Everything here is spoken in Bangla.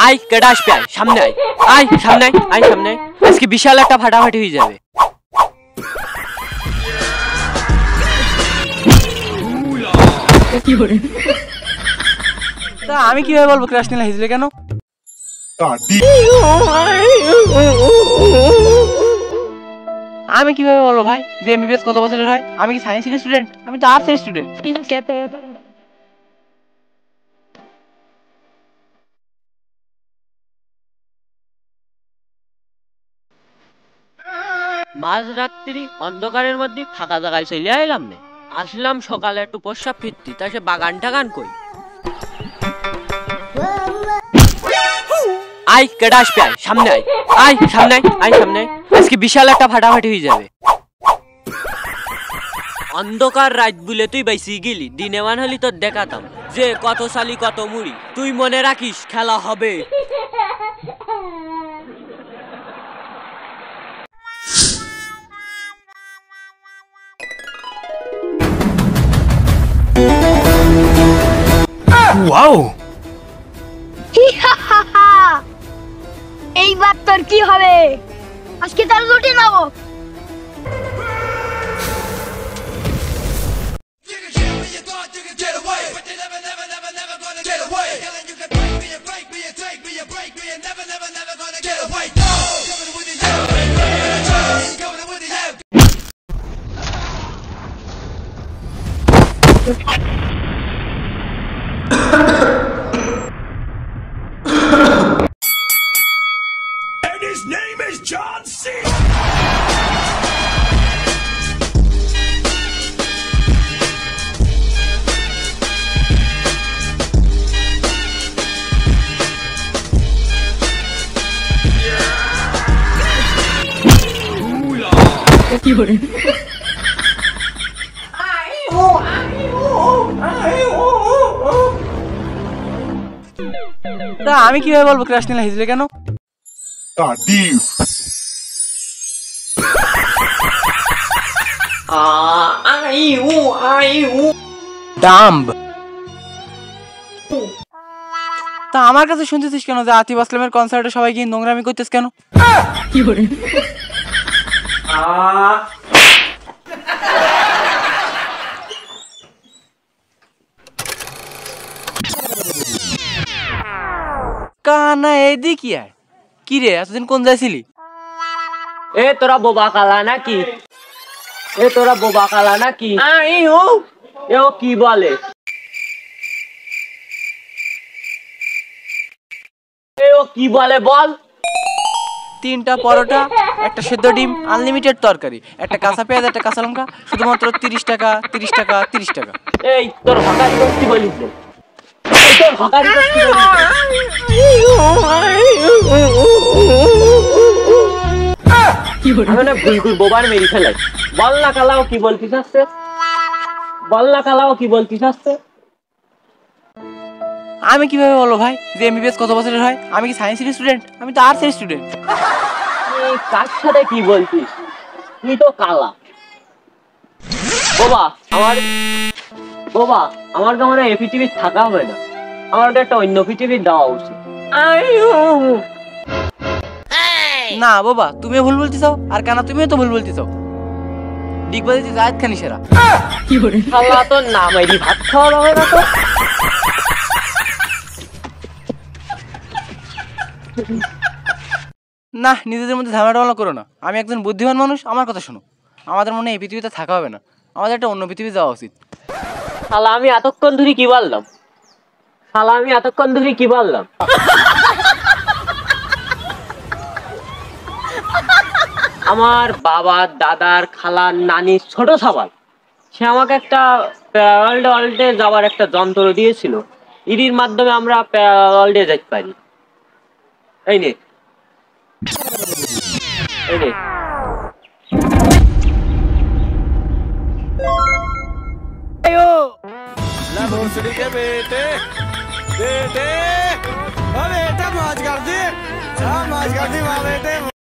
আয় কেডা আসবে, আয় সামনে আয়, আয় সামনে আয়, আয় সামনে আয়। আজকে বিশাল একটা ফাটাফাটি হয়ে যাবে। তা আমি কিভাবে বলবো ক্রাশ নীলা হিজলে কেন? আমি কিভাবে বলবো ভাই যে এমবিবিএস কত বছরের হয়? আমি কি সায়েন্সের স্টুডেন্ট? আমি তো আর্টসের স্টুডেন্ট। মাঝরাত্রি অন্ধকারের মধ্যে ফাঁকা জায়গায় চলে আইলাম না, আসলাম সকালে একটু প্রস্রাব ফিরতি, তা সে বাগান টাগান কই? আয় কেডা আসবে, আয় সামনে আয়, আয় সামনে আয়, আয় সামনে আয়। আজকে বিশাল একটা ফাটাফাটি হয়ে যাবে। অন্ধকার রাত বলে তুই বাইসি গেলি, দিনে মান হলি তোর দেখাতাম যে কত সালি কত মুড়ি। তুই মনে রাখিস খেলা হবে। ওয়াও, এইবার তোর কি হবে? আজকে তার লুটে নেবো। And his name is John C. তা আমি কিভাবে বলবো ক্রাশ নীলা হিজলে কেন? ডাম্ব। তা আমার কাছে শুনতেছিস কেন যে আতিফ আসলামের কনসার্টে সবাই গিয়ে নোংরামি করতেছ কেন? কানা এদিকে আয়। কি রে এতদিন কোন যাইছিলি? এ তোরা বোবা কালা নাকি? এ তোরা বোবা কালা নাকি? এ ও কি বলে? এ ও কি বলে বল? 3টা পরোটা, একটা সেদ্ধ ডিম, আনলিমিটেড তরকারি, একটা কাঁচা পেঁয়াজ, একটা কাঁচা লঙ্কা, শুধুমাত্র 30 টাকা, 30 টাকা, 30 টাকা। এই তোর হকারি করতে বলিস রে? এই তোর হকারি করতে বলিস? মানে ভুল বোবার মেরি ফেলাই। বল না কালাও কি বলতিস আসছে? বল না কালাও কি বলতিস আসছে? আমি কিভাবে বলবো ভাই যে এমবিবিএস কত বছরের হয়? আমি কি সায়েন্সের স্টুডেন্ট? আমি তো আর্টসের স্টুডেন্ট। তুই কার সাথে কি বলতিস? তুই তো কালা। বোবা আমার তো মনে হয় এই পৃথিবীর থাকা হবে না। আমার ওটা একটা অন্য পৃথিবীর দেওয়া উচিত। না বাবা, তুমিও ভুল বলতে চাও, আর কানা তুমিও তো ভুল বলতে চাও। ডিগবাজি জায়েদ খান সেরা। শালা তোর নাম আইডি ভাত খাওয়া হবে না তো? না, নিজেদের মধ্যে ঝামেলা করো না। আমি একজন বুদ্ধিমান মানুষ, আমার কথা শোনো। আমাদের মনে হয় এই পৃথিবীতে থাকা হবে না, আমাদের একটা অন্য পৃথিবী যাওয়া উচিত। শালা আমি এতক্ষণ ধরে কি বললাম? আমার বাবার দাদার খালার নানির ছোট সাবাল, সে আমাকে একটা প্যারাওয়ার্ল্ডে যাওয়ার একটা যন্ত্র দিয়েছিল। এর মাধ্যমে আমরা প্যারাওয়ার্ল্ডে যেতে পারি। এই নে भोसड़ी के बेटे बेटे बेटा मौज कर दी, मौज कर दी माँ बेटे